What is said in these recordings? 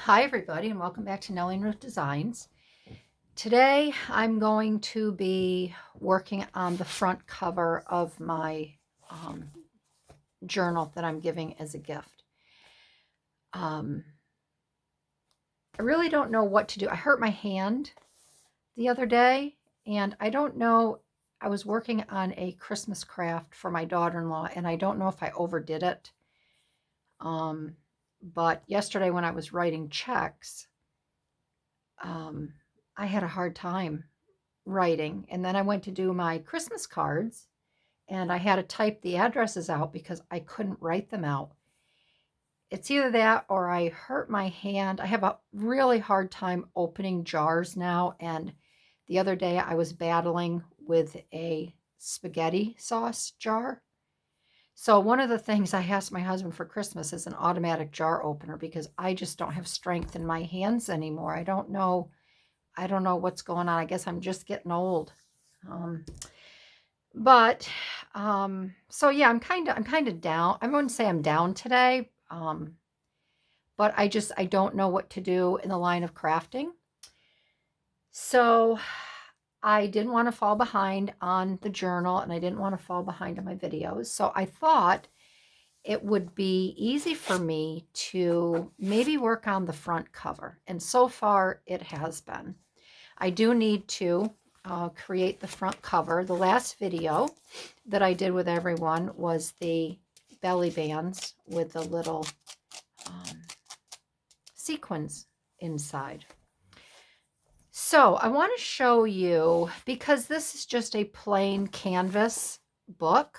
Hi everybody and welcome back to Nellie and Ruth Designs. Today I'm going to be working on the front cover of my um, journal that I'm giving as a gift. I really don't know what to do. I hurt my hand the other day and I don't know, I was working on a Christmas craft for my daughter-in-law and I don't know if I overdid it. But yesterday when I was writing checks, um, I had a hard time writing. And then I went to do my Christmas cards and I had to type the addresses out because I couldn't write them out. It's either that or I hurt my hand. I have a really hard time opening jars now. And the other day I was battling with a spaghetti sauce jar. So one of the things I asked my husband for Christmas is an automatic jar opener because I just don't have strength in my hands anymore. I don't know what's going on. I guess I'm just getting old. Um, but so yeah, I'm kind of down. I wouldn't say I'm down today. But I don't know what to do in the line of crafting. So I didn't want to fall behind on the journal and I didn't want to fall behind on my videos. So I thought it would be easy for me to maybe work on the front cover. And so far it has been. I do need to create the front cover. The last video that I did with everyone was the belly bands with the little sequins inside. So I want to show you, because this is just a plain canvas book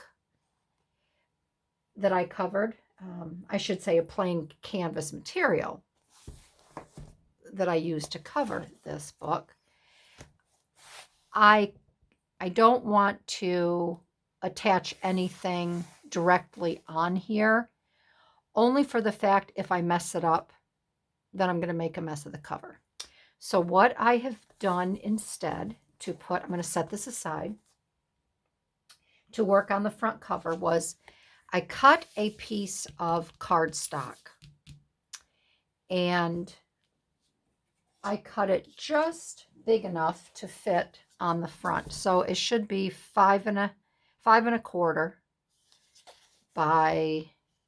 that I covered. I should say a plain canvas material that I used to cover this book. I don't want to attach anything directly on here, only for the fact if I mess it up, then I'm going to make a mess of the cover. So what I have done instead I'm going to set this aside to work on the front cover, was I cut a piece of cardstock and I cut it just big enough to fit on the front. So it should be 5 1/4 by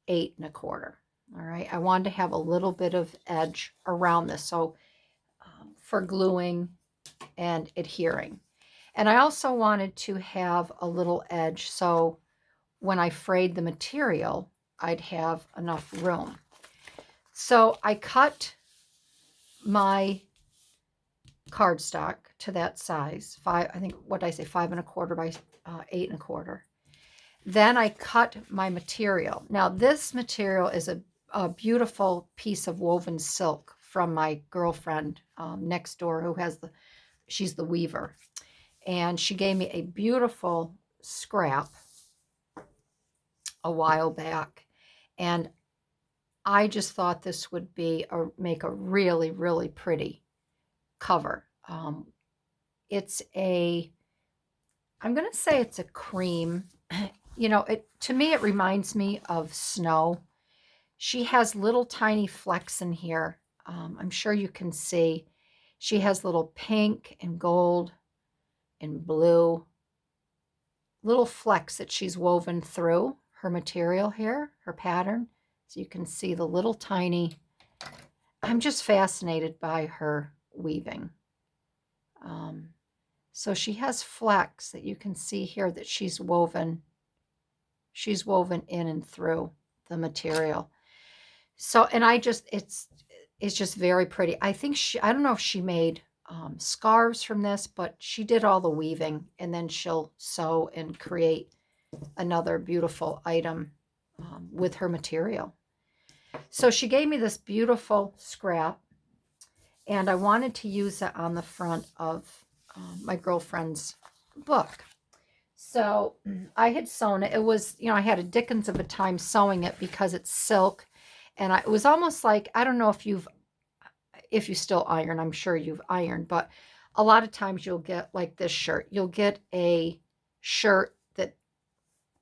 8 1/4. All right. I wanted to have a little bit of edge around this. So for gluing and adhering. And I also wanted to have a little edge so when I frayed the material, I'd have enough room. So I cut my cardstock to that size, I think, what did I say, 5 1/4 by 8 1/4. Then I cut my material. Now this material is a beautiful piece of woven silk from my girlfriend next door who has she's the weaver. And she gave me a beautiful scrap a while back. And I just thought this would make a really, really pretty cover. I'm going to say it's a cream. To me, it reminds me of snow. She has little tiny flecks in here. I'm sure you can see. She has little pink and gold and blue little flecks that she's woven through her material here, her pattern. So you can see the little tiny, I'm just fascinated by her weaving. So she has flecks that you can see here that she's woven in and through the material. So, and it's just very pretty. I don't know if she made scarves from this, but she did all the weaving and then she'll sew and create another beautiful item with her material. So she gave me this beautiful scrap and I wanted to use it on the front of my girlfriend's book. So I had sewn it. It was, I had a dickens of a time sewing it because it's silk. And it was almost like, I don't know if you still iron, I'm sure you've ironed, but a lot of times you'll get like this shirt. You'll get a shirt that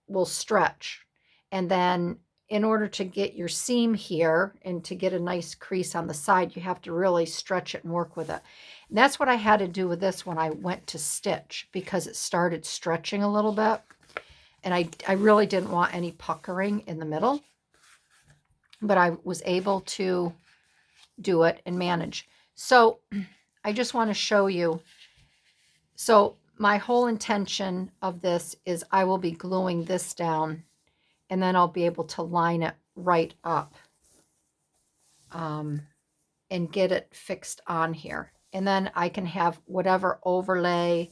will stretch. And then in order to get your seam here and to get a nice crease on the side, you have to really stretch it and work with it. And that's what I had to do with this when I went to stitch, because it started stretching a little bit. And I really didn't want any puckering in the middle. But I was able to do it and manage. So I just want to show you. So my whole intention of this is I will be gluing this down, and then I'll be able to line it right up and get it fixed on here. And then I can have whatever overlay.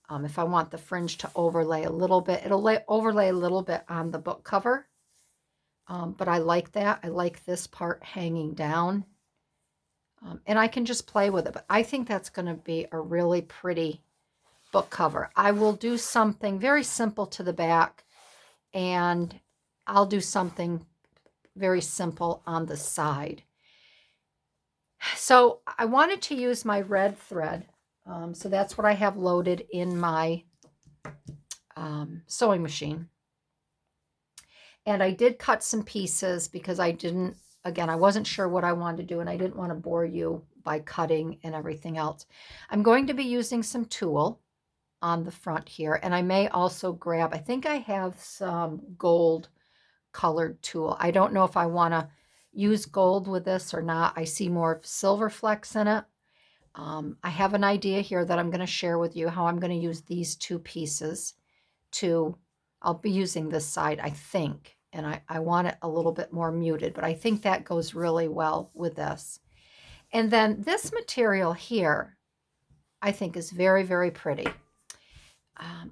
If I want the fringe to overlay a little bit, it'll overlay a little bit on the book cover. But I like that. I like this part hanging down. And I can just play with it. But I think that's going to be a really pretty book cover. I will do something very simple to the back, and I'll do something very simple on the side. So I wanted to use my red thread. So that's what I have loaded in my sewing machine. And I did cut some pieces because I wasn't sure what I wanted to do, and I didn't want to bore you by cutting and everything else. I'm going to be using some tulle on the front here, and I may also grab, I think I have some gold colored tulle. I don't know if I want to use gold with this or not. I see more silver flecks in it. I have an idea here that I'm going to share with you how I'm going to use these two pieces I'll be using this side, I think, and I want it a little bit more muted, but I think that goes really well with this. And then this material here, I think is very, very pretty.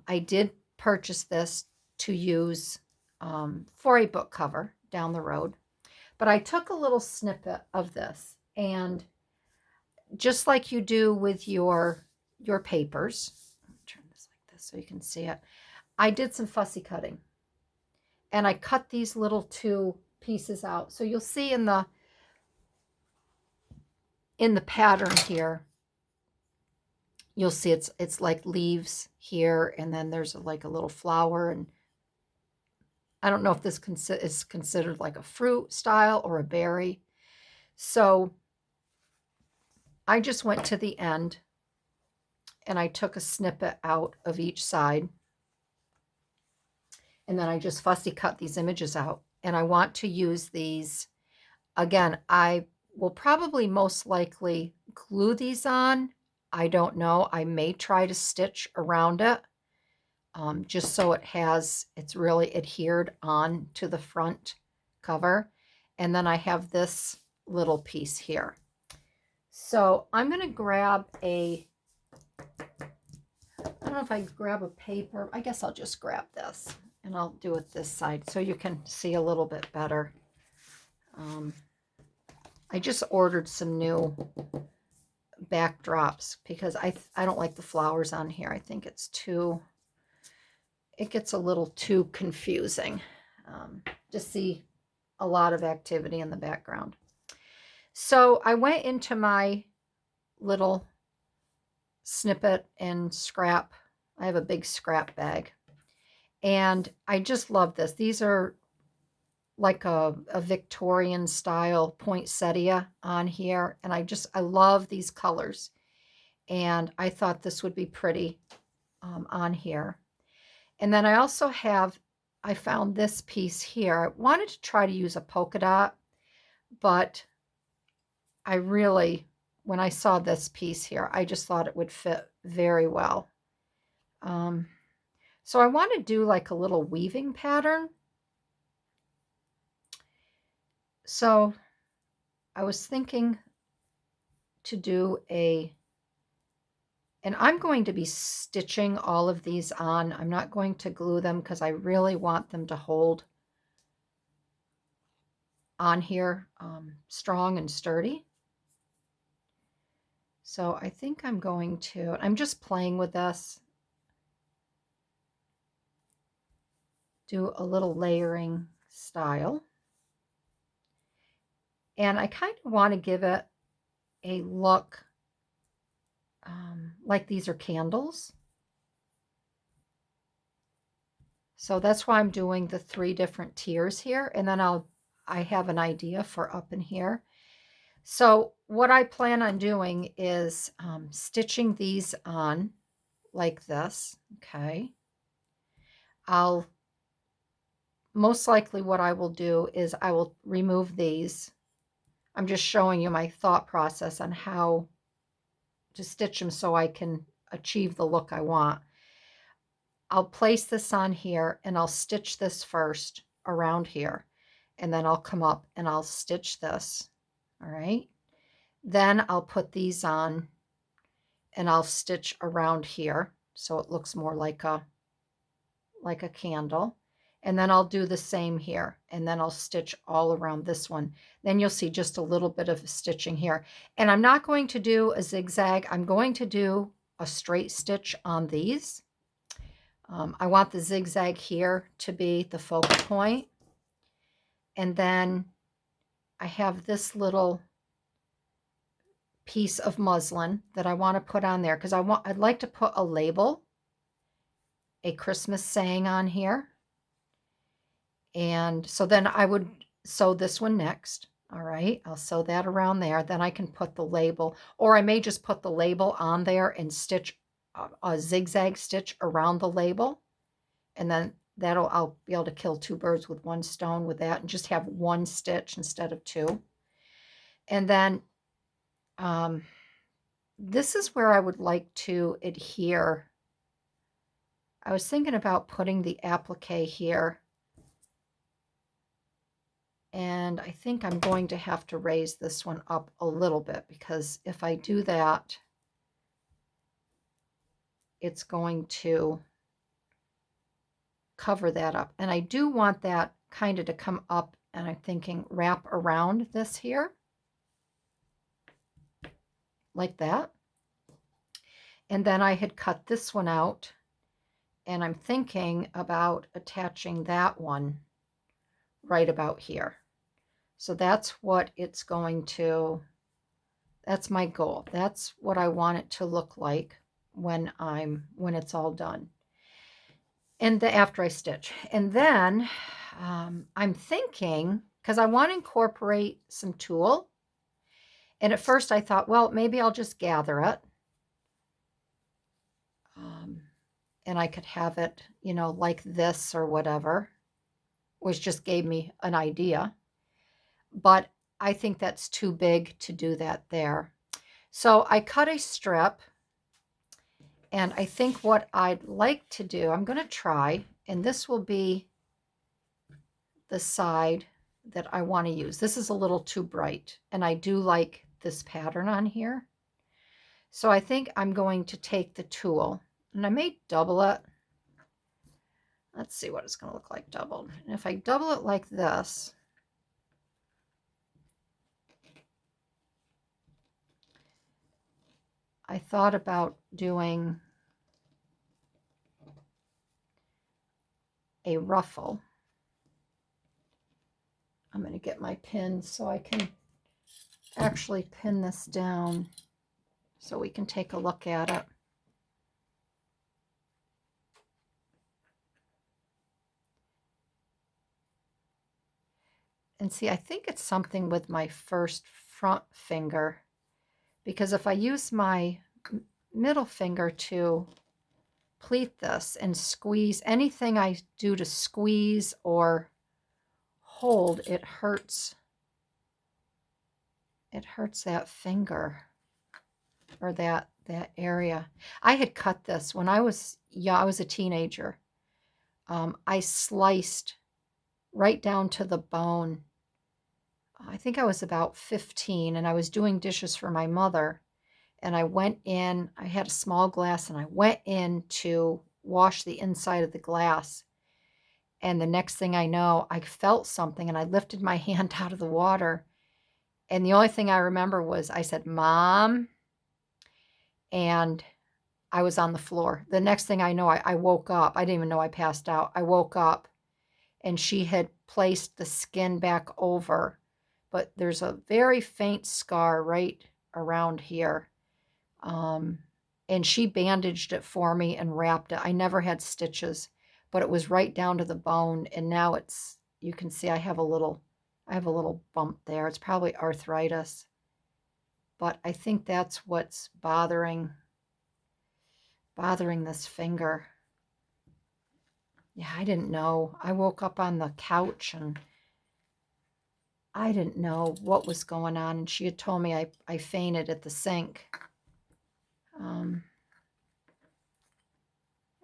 I did purchase this to use for a book cover down the road, but I took a little snippet of this, and just like you do with your papers, I'll turn this like this so you can see it. I did some fussy cutting, and I cut these little two pieces out. So you'll see in the pattern here, you'll see it's like leaves here, and then there's like a little flower, and I don't know if this is considered like a fruit style or a berry. So I just went to the end, and I took a snippet out of each side. And then I just fussy cut these images out. And I want to use these. Again, I will probably most likely glue these on. I don't know. I may try to stitch around it just so it's really adhered on to the front cover. And then I have this little piece here. So I'm going to grab I don't know if I grab a paper. I guess I'll just grab this. And I'll do it this side so you can see a little bit better. I just ordered some new backdrops because I don't like the flowers on here. I think it gets a little too confusing to see a lot of activity in the background. So I went into my little snippet and scrap. I have a big scrap bag. And I just love this. These are like a Victorian style poinsettia on here. And I love these colors. And I thought this would be pretty on here. And then I also I found this piece here. I wanted to try to use a polka dot, but when I saw this piece here, I just thought it would fit very well. So I want to do like a little weaving pattern. So I was thinking to do and I'm going to be stitching all of these on. I'm not going to glue them because I really want them to hold on here strong and sturdy. So I think I'm just playing with this. Do a little layering style. And I kind of want to give it a look like these are candles. So that's why I'm doing the 3 different tiers here, and then I have an idea for up in here. So what I plan on doing is stitching these on like this, okay? I'll most likely what I will do is I will remove these. I'm just showing you my thought process on how to stitch them so I can achieve the look I want. I'll place this on here and I'll stitch this first around here, and then I'll come up and I'll stitch this. All right. Then I'll put these on and I'll stitch around here so it looks more like a candle. And then I'll do the same here, and then I'll stitch all around this one. Then you'll see just a little bit of stitching here. And I'm not going to do a zigzag. I'm going to do a straight stitch on these. I want the zigzag here to be the focal point. And then I have this little piece of muslin that I want to put on there because I'd like to put a label, a Christmas saying on here. And so then I would sew this one next. All right, I'll sew that around there. Then I can put the label, or I may just put the label on there and stitch a zigzag stitch around the label. And then I'll be able to kill 2 birds with 1 stone with that and just have 1 stitch instead of 2. And then this is where I would like to adhere. I was thinking about putting the applique here. And I think I'm going to have to raise this one up a little bit, because if I do that, it's going to cover that up. And I do want that kind of to come up, and I'm thinking wrap around this here like that. And then I had cut this one out, and I'm thinking about attaching that one right about here. So that's what it's going to, that's my goal. That's what I want it to look like when it's all done. And after I stitch. And then I'm thinking, because I want to incorporate some tulle. And at first I thought, well, maybe I'll just gather it. And I could have it, you know, like this or whatever, which just gave me an idea. But I think that's too big to do that there. So I cut a strip, and I think what I'd like to do, I'm going to try, and this will be the side that I want to use. This is a little too bright, and I do like this pattern on here. So I think I'm going to take the tulle, and I may double it. Let's see what it's going to look like doubled. And if I double it like this, I thought about doing a ruffle. I'm going to get my pin so I can actually pin this down so we can take a look at it. And see, I think it's something with my first front finger, because if I use my middle finger to pleat this and squeeze, anything I do to squeeze or hold, it hurts. It hurts that finger or that area. I had cut this when I was a teenager. I sliced right down to the bone. I think I was about 15, and I was doing dishes for my mother, and I went in, I had a small glass, and I went in to wash the inside of the glass, and the next thing I know, I felt something, and I lifted my hand out of the water, and the only thing I remember was I said, "Mom," and I was on the floor. The next thing I know, I woke up. I didn't even know I passed out. I woke up, and she had placed the skin back over, but there's a very faint scar right around here. And she bandaged it for me and wrapped it. I never had stitches, but it was right down to the bone, and now it's, you can see I have a little bump there. It's probably arthritis, but I think that's what's bothering this finger. Yeah, I didn't know. I woke up on the couch and I didn't know what was going on, and she had told me I fainted at the sink.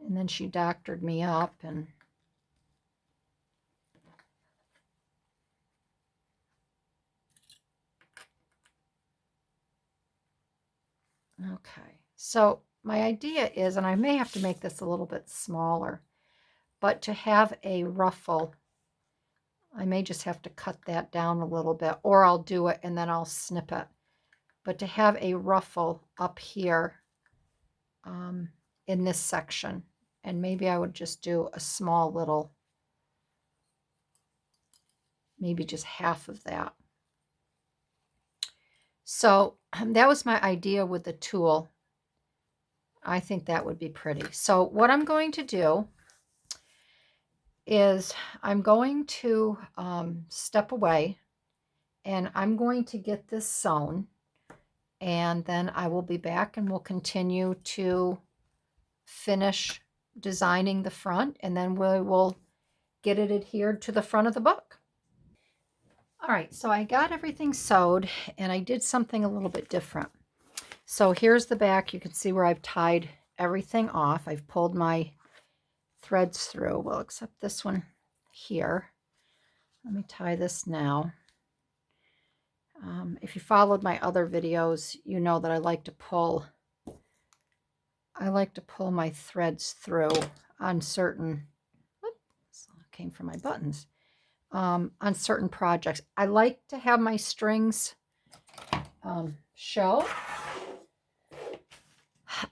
And then she doctored me up, and okay. So my idea is, and I may have to make this a little bit smaller, but to have a ruffle, I may just have to cut that down a little bit, or I'll do it and then I'll snip it. But to have a ruffle up here in this section, and maybe I would just do a small little, maybe just half of that. So that was my idea with the tulle. I think that would be pretty. So what I'm going to do is I'm going to step away, and I'm going to get this sewn, and then I will be back and we'll continue to finish designing the front, and then we will get it adhered to the front of the book. All right, so I got everything sewed, and I did something a little bit different. So here's the back. You can see where I've tied everything off. I've pulled my threads through, well, except this one here. Let me tie this now. If you followed my other videos, you know that I like to pull my threads through on certain, oops, came from my buttons, on certain projects. I like to have my strings show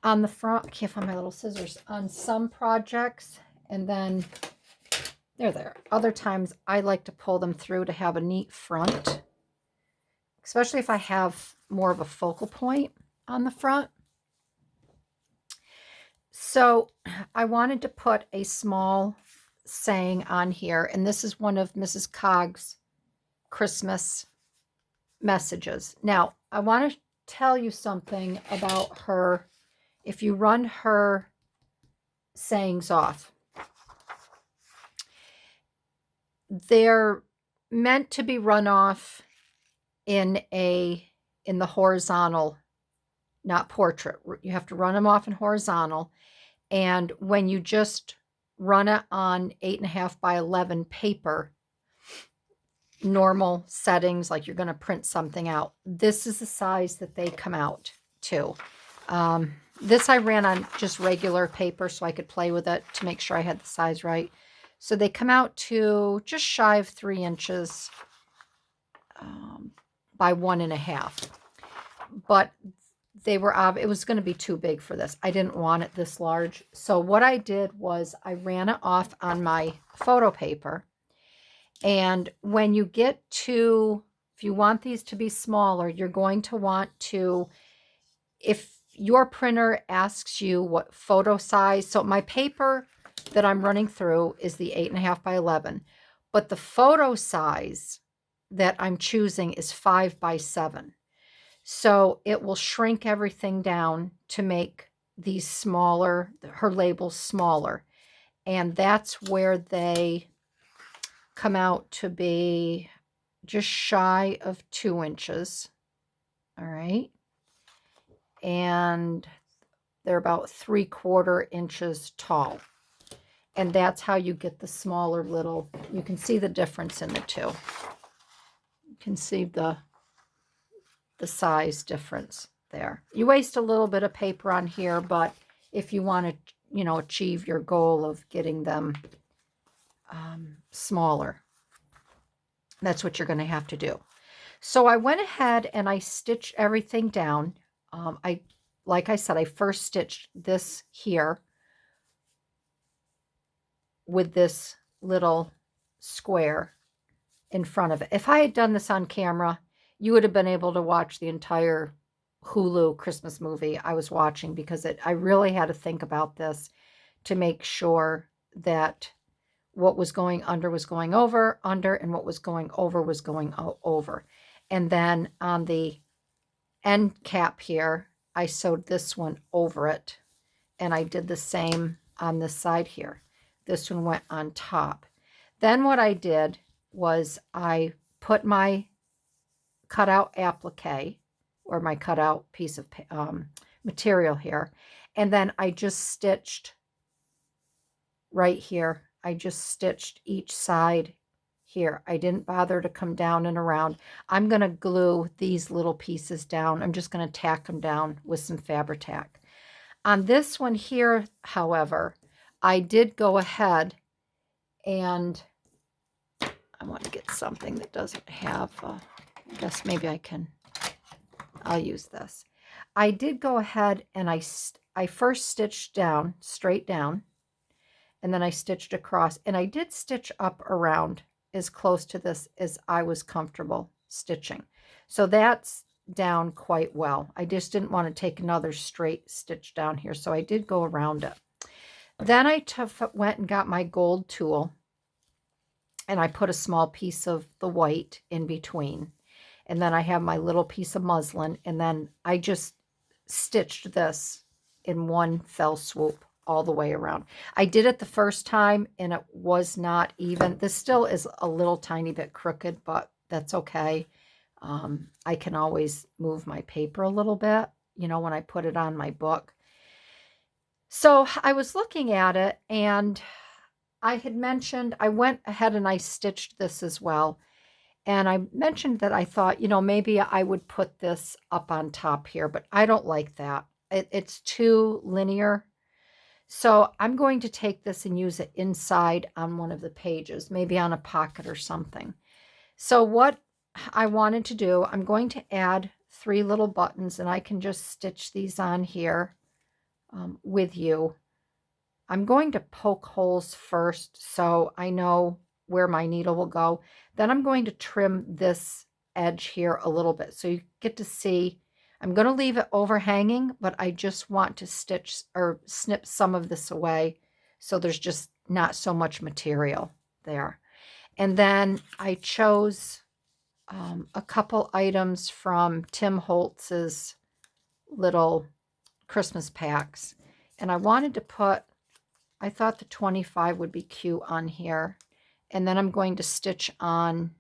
on the front. I can't find my little scissors. On some projects, and then they're there. Other times I like to pull them through to have a neat front, especially if I have more of a focal point on the front. So I wanted to put a small saying on here, and this is one of Mrs. Cog's Christmas messages. Now, I want to tell you something about her. If you run her sayings off, they're meant to be run off in the horizontal, not portrait. You have to run them off in horizontal. And when you just run it on 8.5 by 11 paper, normal settings, like you're going to print something out, this is the size that they come out to. This I ran on just regular paper so I could play with it to make sure I had the size right. So they come out to just shy of 3 inches by 1.5. But they were, it was going to be too big for this. I didn't want it this large. So what I did was I ran it off on my photo paper. And when you get to, if you want these to be smaller, you're going to want to, if your printer asks you what photo size, so my paper that I'm running through is the 8.5 by 11, but the photo size that I'm choosing is 5 by 7. So it will shrink everything down to make these smaller, her labels smaller. And that's where they come out to be just shy of 2 inches. All right. And they're about 3/4 inches tall. And that's how you get the smaller little, you can see the difference in the two. You can see the size difference there. You waste a little bit of paper on here, but if you want to, achieve your goal of getting them smaller, that's what you're going to have to do. So I went ahead and I stitched everything down. Like I said, I first stitched this here with this little square in front of it. If I had done this on camera, you would have been able to watch the entire Hulu Christmas movie I was watching, because I really had to think about this to make sure that what was going under was going over, under, and what was going over was going over. And then on the end cap here, I sewed this one over it, and I did the same on this side here. This one went on top. Then what I did was I put my cutout applique, or my cutout piece of material here, and then I just stitched right here. I just stitched each side here. I didn't bother to come down and around. I'm going to glue these little pieces down. I'm just going to tack them down with some Fabri-Tac. On this one here, however, I did go ahead and I want to get something that doesn't have, I guess maybe I'll use this. I did go ahead and I first stitched down, straight down, and then I stitched across, and I did stitch up around as close to this as I was comfortable stitching. So that's down quite well. I just didn't want to take another straight stitch down here, so I did go around it. Then I went and got my gold tulle, and I put a small piece of the white in between. And then I have my little piece of muslin, and then I just stitched this in one fell swoop all the way around. I did it the first time, and it was not even. This still is a little tiny bit crooked, but that's okay. I can always move my paper a little bit, you know, when I put it on my book. So I was looking at it, and I had mentioned, I went ahead and I stitched this as well. And I mentioned that I thought, you know, maybe I would put this up on top here, but I don't like that. It's too linear. So I'm going to take this and use it inside on one of the pages, maybe on a pocket or something. So what I wanted to do, I'm going to add 3 little buttons, and I can just stitch these on here with you. I'm going to poke holes first so I know where my needle will go. Then I'm going to trim this edge here a little bit so you get to see. I'm going to leave it overhanging, but I just want to stitch or snip some of this away so there's just not so much material there. And then I chose a couple items from Tim Holtz's little Christmas packs. And I wanted to put, I thought the 25 would be cute on here. And then I'm going to stitch on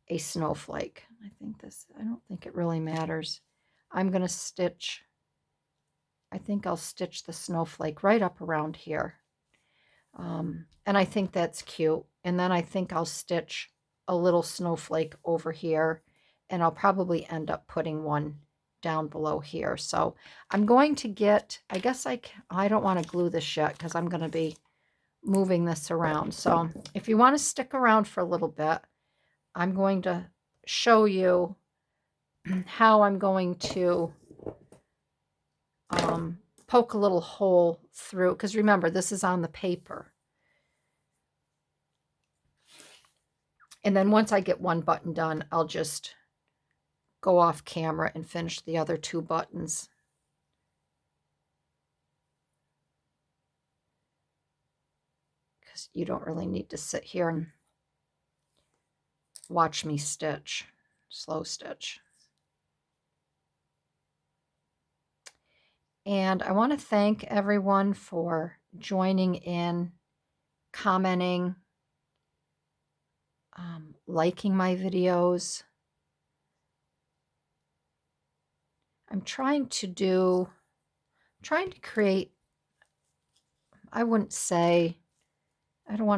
a snowflake. I don't think it really matters. I'm going to stitch, I think I'll stitch the snowflake right up around here. And I think that's cute. And then I think I'll stitch a little snowflake over here, and I'll probably end up putting one down below here. So I'm going to get, I guess I don't want to glue this yet because I'm going to be moving this around. So if you want to stick around for a little bit, I'm going to show you how I'm going to poke a little hole through, because remember, this is on the paper. And then once I get one button done, I'll just go off camera and finish the other 2 buttons. Because you don't really need to sit here and watch me stitch, slow stitch. And I want to thank everyone for joining in, commenting, liking my videos. I'm trying to create, I don't want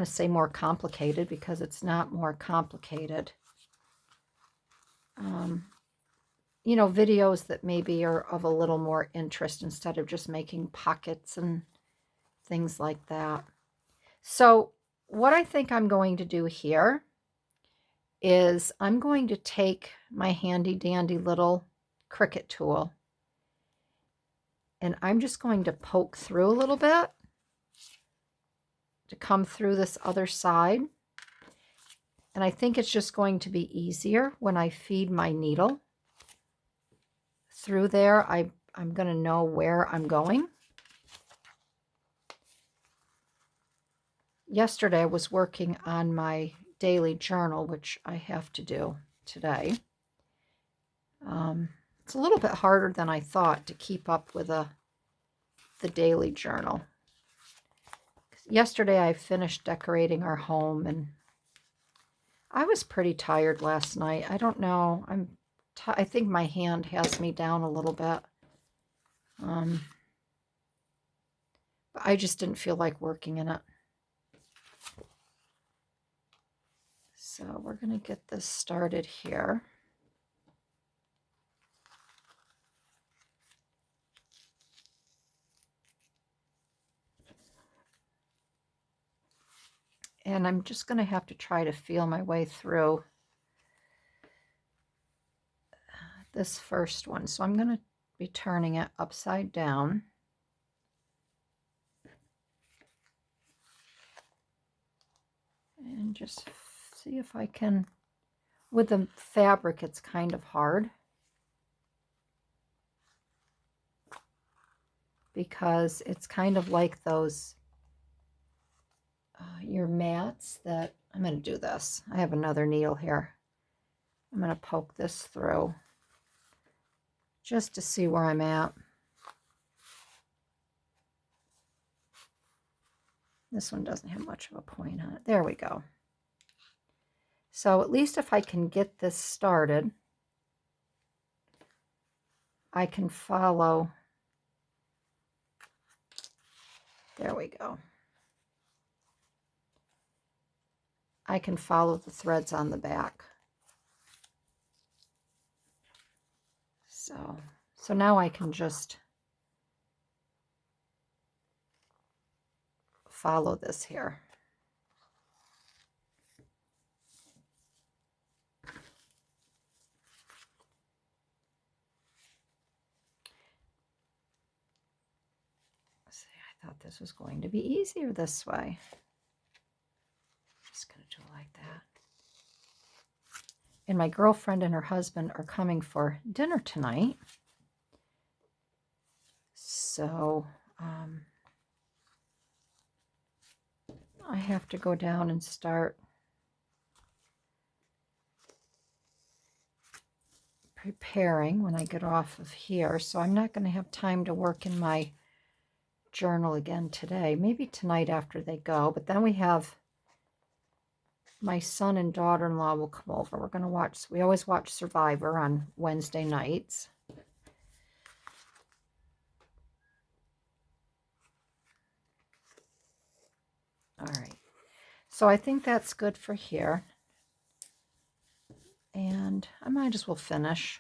to say more complicated because it's not more complicated. You know, videos that maybe are of a little more interest instead of just making pockets and things like that. So what I think I'm going to do here is I'm going to take my handy dandy little Cricut tool, and I'm just going to poke through a little bit to come through this other side. And I think it's just going to be easier when I feed my needle through there. I'm going to know where I'm going. yesterday I was working on my daily journal, which I have to do today. It's a little bit harder than I thought to keep up with the daily journal. Yesterday I finished decorating our home, and I was pretty tired last night. I don't know. I think my hand has me down a little bit. But I just didn't feel like working in it. So we're going to get this started here. And I'm just going to have to try to feel my way through this first one. So I'm going to be turning it upside down. And just see if I can, with the fabric it's kind of hard, because it's kind of like those your mats that, I'm going to do this. I have another needle here. I'm going to poke this through just to see where I'm at. This one doesn't have much of a point on it. There we go. So at least if I can get this started, I can follow. There we go. I can follow the threads on the back. So now I can just follow this here. See, I thought this was going to be easier this way. Just going to do it like that. And my girlfriend and her husband are coming for dinner tonight. So I have to go down and start preparing when I get off of here. So I'm not going to have time to work in my journal again today. Maybe tonight after they go. But then we have my son and daughter-in-law will come over. We're going to watch, we always watch Survivor on Wednesday nights. All right. So I think that's good for here. And I might as well finish.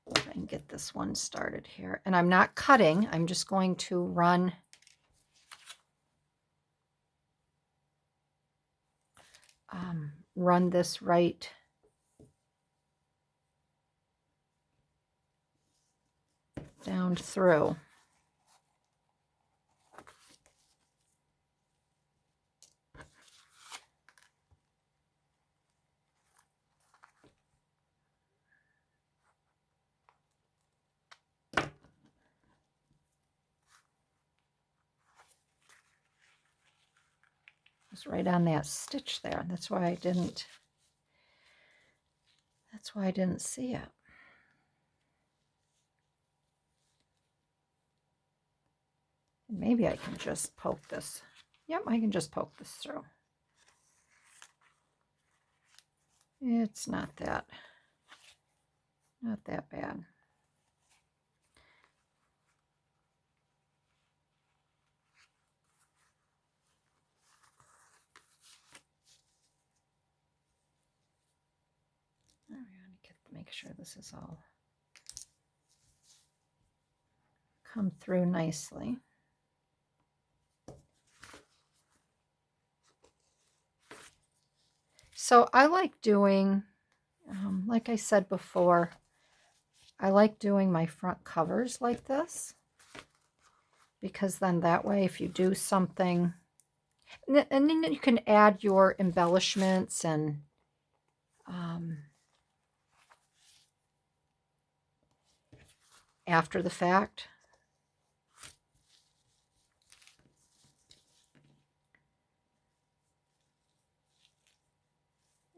I can get this one started here. And I'm not cutting. I'm just going to run this right down through. It's right on that stitch there. That's why I didn't see it. Maybe I can just poke this. Yep, I can just poke this through. It's not that bad. I'm going to make sure this is all come through nicely. So I like doing, like I said before, I like doing my front covers like this, because then that way if you do something, and then you can add your embellishments and after the fact.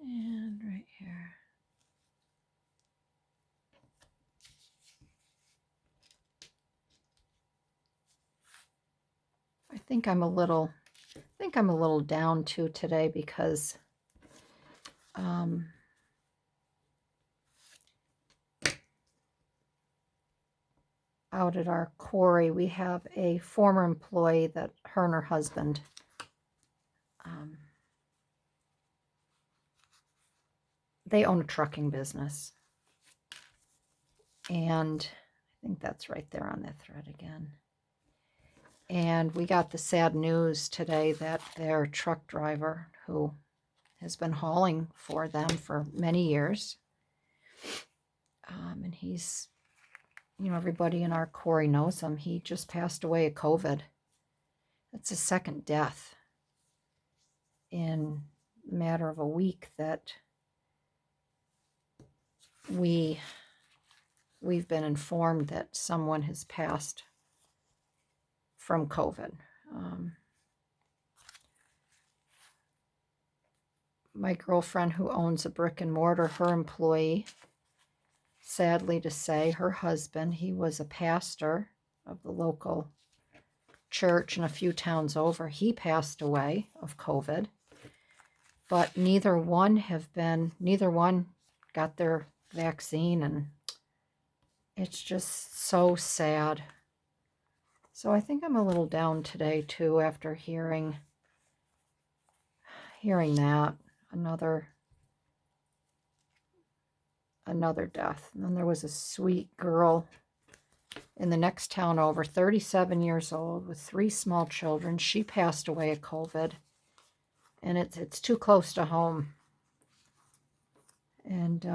And right here. I think I'm a little down too today because out at our quarry we have a former employee that her and her husband they own a trucking business, and I think that's right there on that thread again. And we got the sad news today that their truck driver, who has been hauling for them for many years, and he's, you know, everybody in our quarry knows him, he just passed away of COVID. That's his second death in a matter of a week that we've been informed that someone has passed from COVID. My girlfriend who owns a brick and mortar, her employee, sadly to say, her husband, he was a pastor of the local church in a few towns over. He passed away of COVID, but neither one got their vaccine, and it's just so sad. So I think I'm a little down today too after hearing that. Another death. And then there was a sweet girl in the next town over, 37 years old, with 3 small children. She passed away of COVID, and it's too close to home. And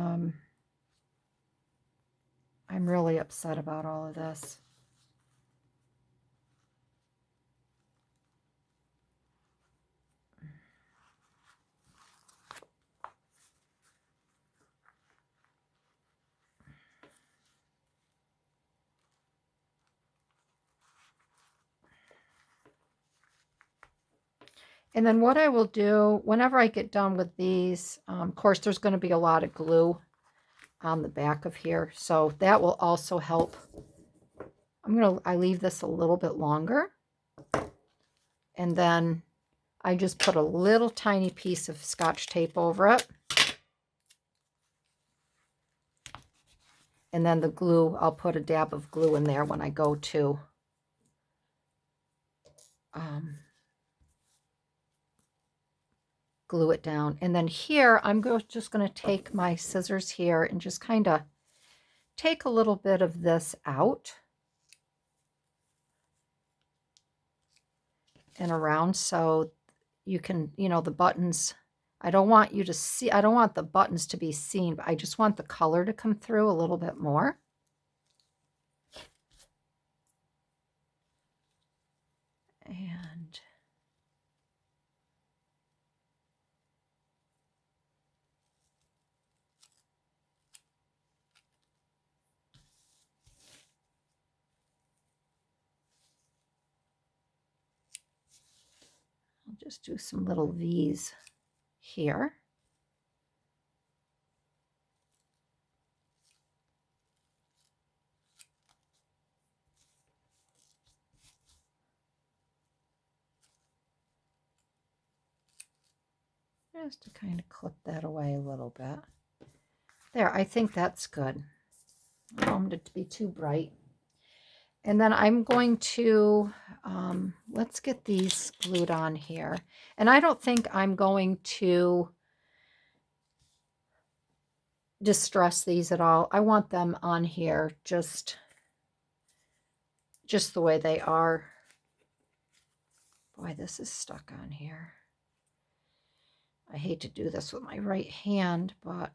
I'm really upset about all of this. And then what I will do, whenever I get done with these, of course, there's going to be a lot of glue on the back of here, so that will also help. I leave this a little bit longer, and then I just put a little tiny piece of Scotch tape over it. And then the glue, I'll put a dab of glue in there when I go to glue it down. And then here, I'm just going to take my scissors here and just kind of take a little bit of this out and around, so you can, you know, the buttons, I don't want the buttons to be seen, but I just want the color to come through a little bit more. And I'll just do some little V's here. Just to kind of clip that away a little bit. There, I think that's good. I don't want it to be too bright. And then I'm going to, let's get these glued on here. And I don't think I'm going to distress these at all. I want them on here just the way they are. Boy, this is stuck on here. I hate to do this with my right hand, but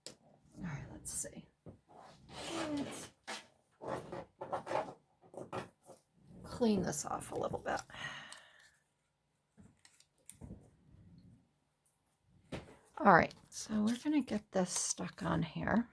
all right, let's see. Let's clean this off a little bit. All right, so we're going to get this stuck on here.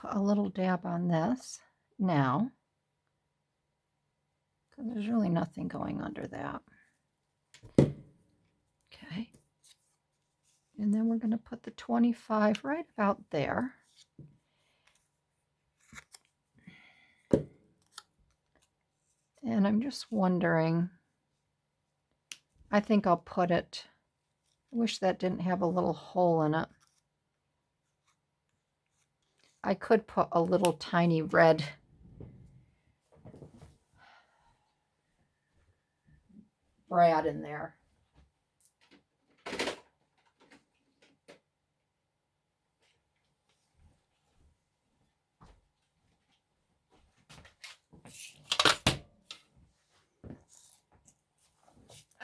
put a little dab on this now, because there's really nothing going under that. Okay. And then we're going to put the 25 right about there. And I'm just wondering, I think I'll put it, I wish that didn't have a little hole in it. I could put a little tiny red brad in there.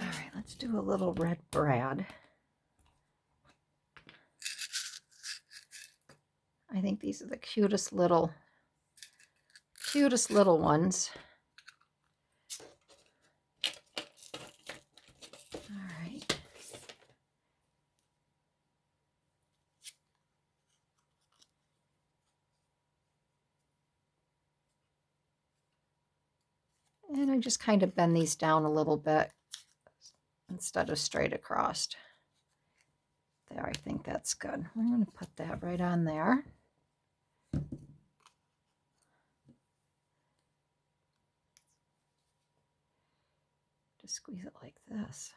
All right, let's do a little red brad. I think these are the cutest little ones. All right. And I just kind of bend these down a little bit instead of straight across. There, I think that's good. I'm going to put that right on there. Just squeeze it like this.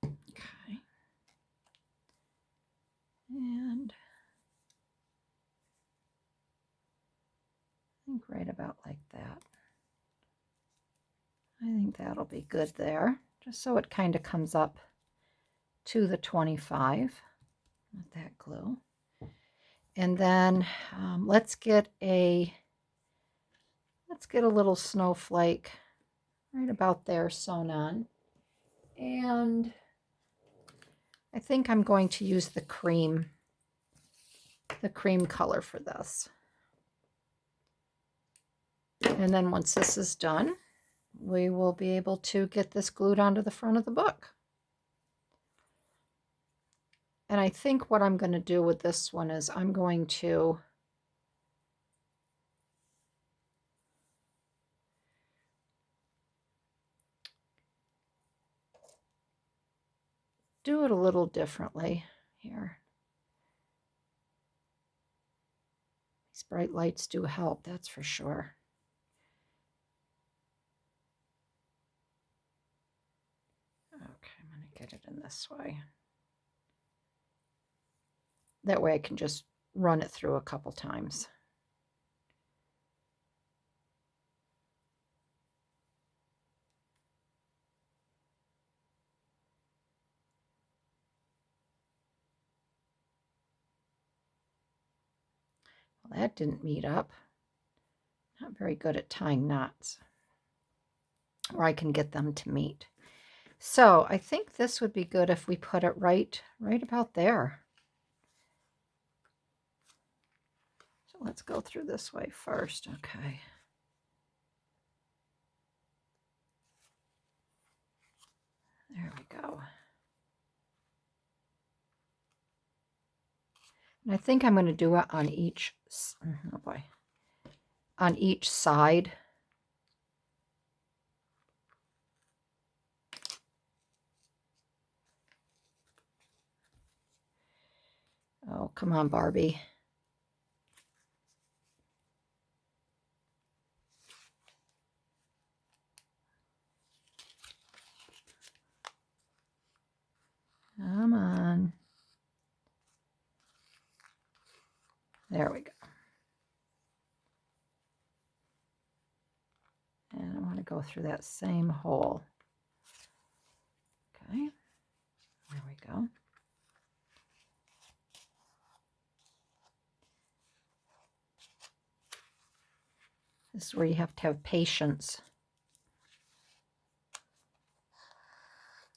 Okay. And I think right about like that. I think that'll be good there, just so it kind of comes up to the 25 with that glue. And then let's get a little snowflake right about there sewn on. And I think I'm going to use the cream color for this. And then once this is done, we will be able to get this glued onto the front of the book. And I think what I'm going to do with this one is I'm going to do it a little differently here. These bright lights do help, that's for sure. Okay, I'm going to get it in this way. That way I can just run it through a couple times. Well, that didn't meet up. Not very good at tying knots, or I can get them to meet. So I think this would be good if we put it right about there. So let's go through this way first. Okay. There we go. And I think I'm going to do it on each, oh boy, on each side. Oh, come on, Barbie. Come on. There we go. And I want to go through that same hole. Okay, there we go. This is where you have to have patience.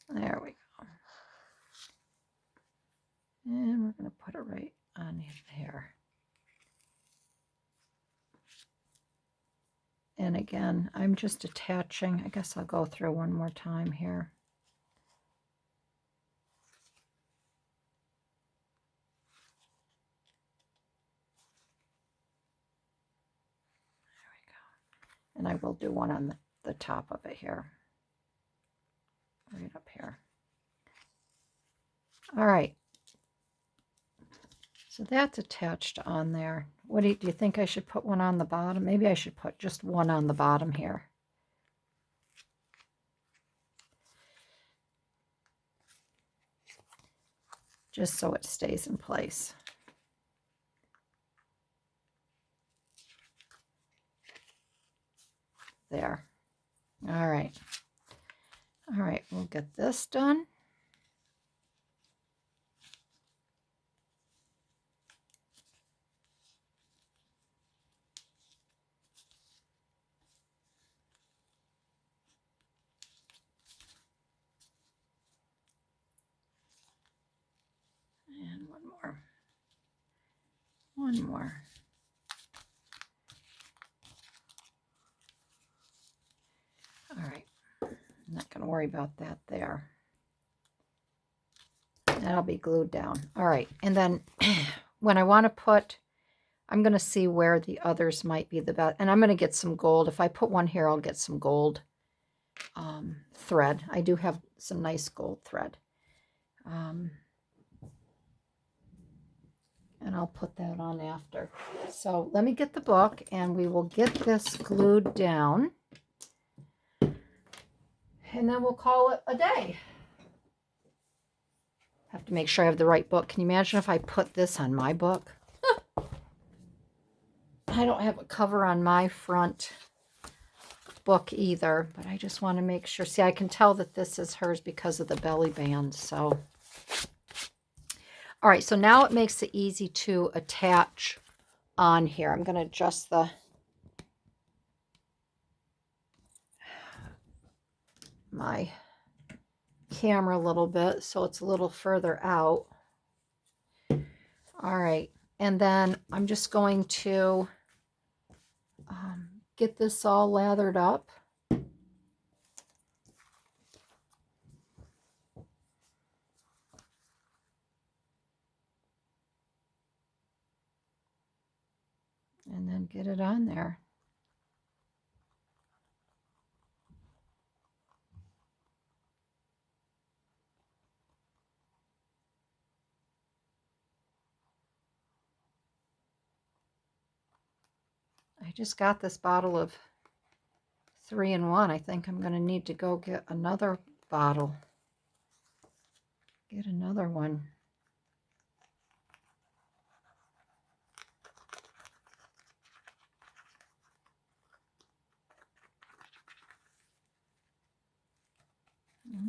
There we go. And we're going to put it right on here. And again, I'm just attaching. I guess I'll go through one more time here. And I will do one on the top of it here. Right up here. All right. So that's attached on there. What do you think I should put one on the bottom? Maybe I should put just one on the bottom here. Just so it stays in place. There. All right. All right, we'll get this done. And one more. One more. All right. I'm not going to worry about that there. That'll be glued down. All right. And then when I want to put, I'm going to see where the others might be the best. And I'm going to get some gold. If I put one here, I'll get some gold thread. I do have some nice gold thread. And I'll put that on after. So let me get the book and we will get this glued down. And then we'll call it a day. Have to make sure I have the right book. Can you imagine if I put this on my book? I don't have a cover on my front book either, but I just want to make sure. See, I can tell that this is hers because of the belly band. So, all right. So now it makes it easy to attach on here. I'm going to adjust my camera a little bit so it's a little further out. All right. And then I'm just going to get this all lathered up. And then get it on there. I just got this bottle of 3-in-1. I think I'm going to need to go get another bottle. Get another one.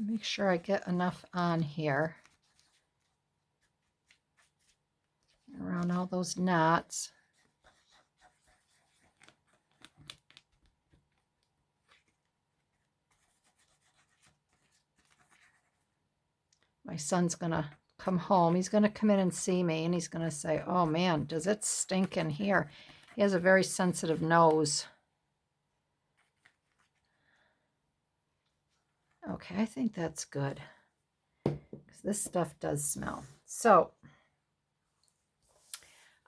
Make sure I get enough on here. Around all those knots. My son's going to come home. He's going to come in and see me, and he's going to say, oh, man, does it stink in here? He has a very sensitive nose. Okay, I think that's good, because this stuff does smell. So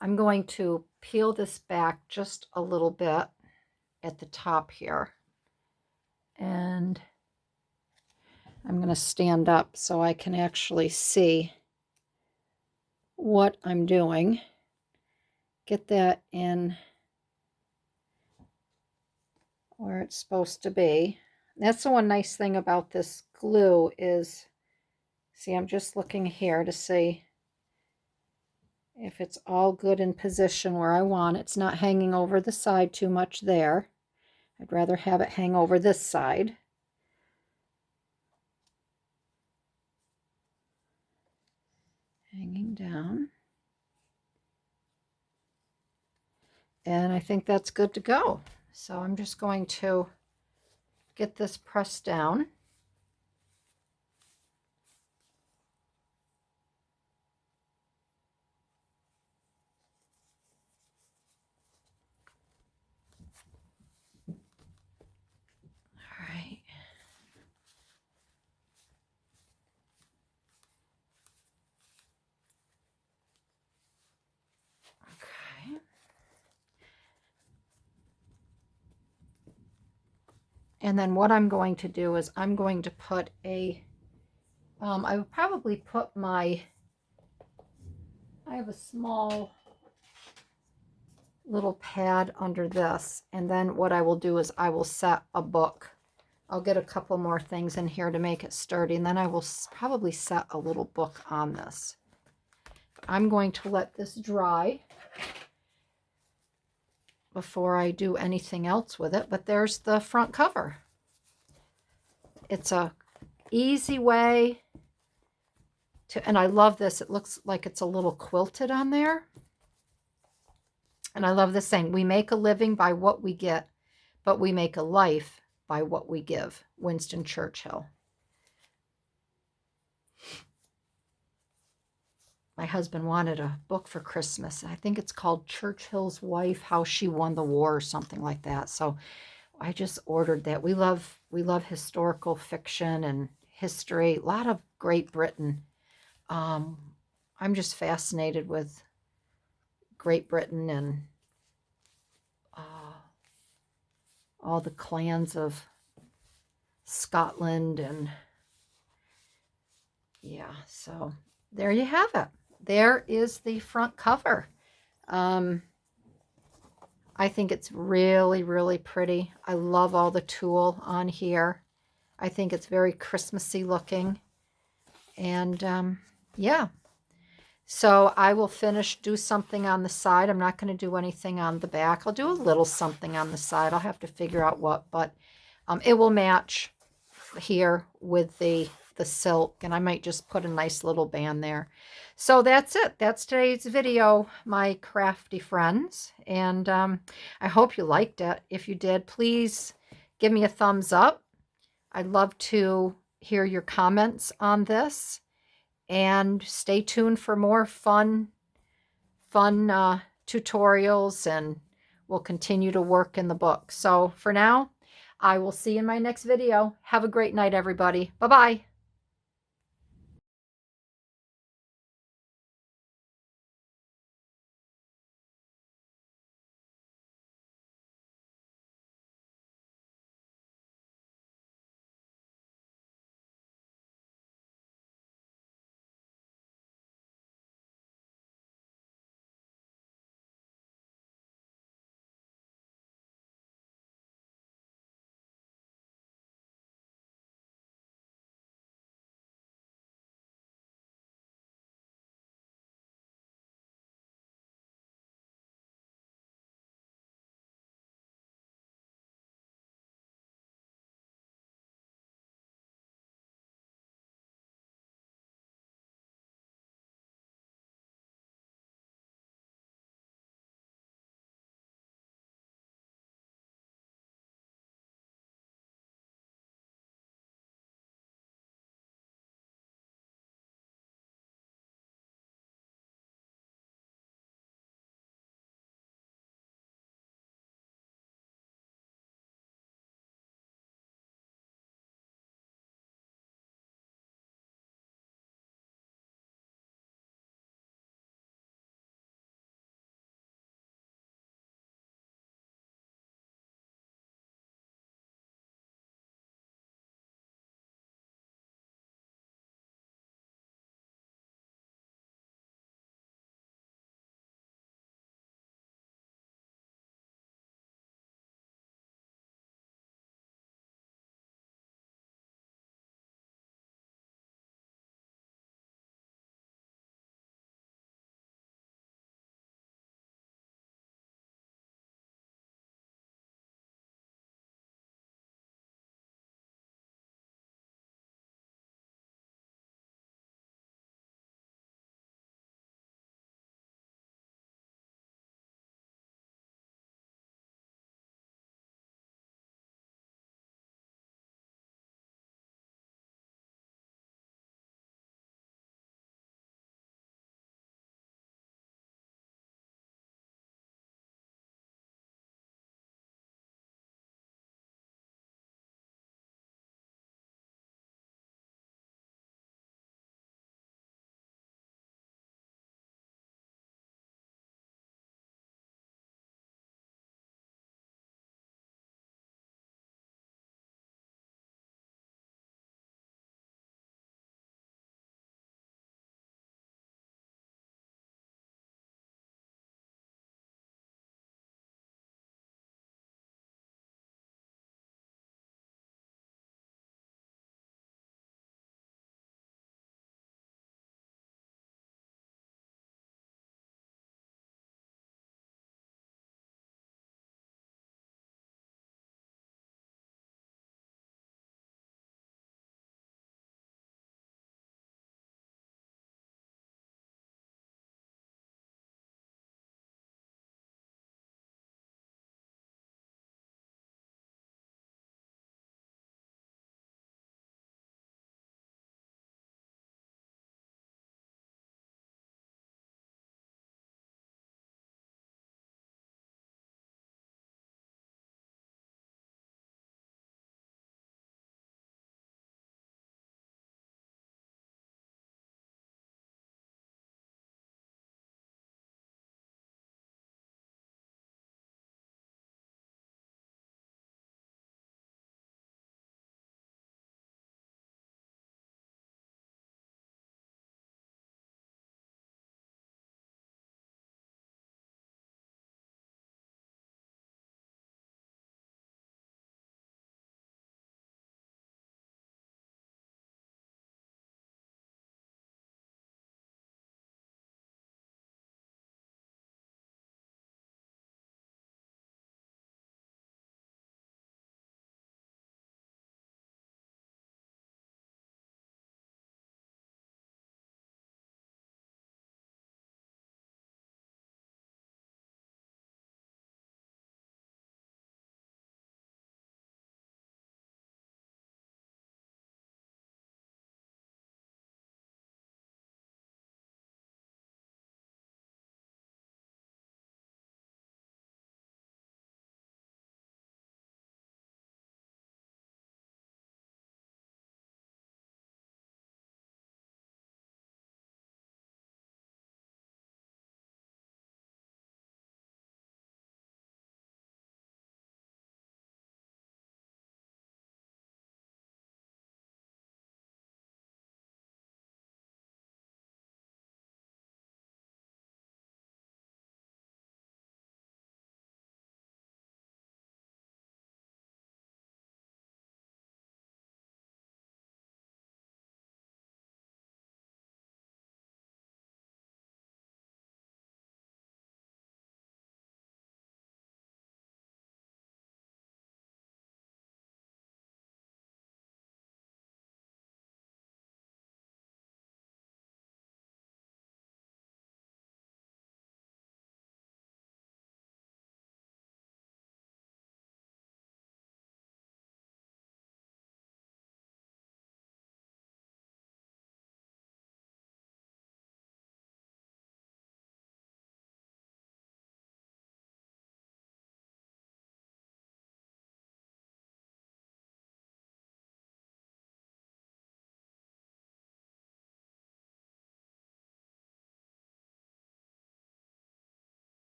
I'm going to peel this back just a little bit at the top here. And I'm going to stand up so I can actually see what I'm doing. Get that in where it's supposed to be. That's the one nice thing about this glue is, see, I'm just looking here to see if it's all good in position where I want it. It's not hanging over the side too much there. I'd rather have it hang over this side. Hanging down. And I think that's good to go. So I'm just going to get this pressed down. All right. Okay. And then what I'm going to do is I'm going to put I would probably put I have a small little pad under this. And then what I will do is I will set a book. I'll get a couple more things in here to make it sturdy. And then I will probably set a little book on this. I'm going to let this dry before I do anything else with it. But there's the front cover. It's a easy way to, and I love this. It looks like it's a little quilted on there. And I love this saying, we make a living by what we get, but we make a life by what we give. Winston Churchill. My husband wanted a book for Christmas. I think it's called Churchill's Wife, How She Won the War, or something like that. So I just ordered that. We love historical fiction and history. A lot of Great Britain. I'm just fascinated with Great Britain and all the clans of Scotland, and yeah, so there you have it. There is the front cover. I think it's really, really pretty. I love all the tulle on here. I think it's very Christmassy looking. And yeah. So I will do something on the side. I'm not going to do anything on the back. I'll do a little something on the side. I'll have to figure out what, but it will match here with the silk, and I might just put a nice little band there. So that's it. That's today's video, my crafty friends, and I hope you liked it. If you did, please give me a thumbs up. I'd love to hear your comments on this, and stay tuned for more fun tutorials, and we'll continue to work in the book. So for now, I will see you in my next video. Have a great night, everybody. Bye-bye.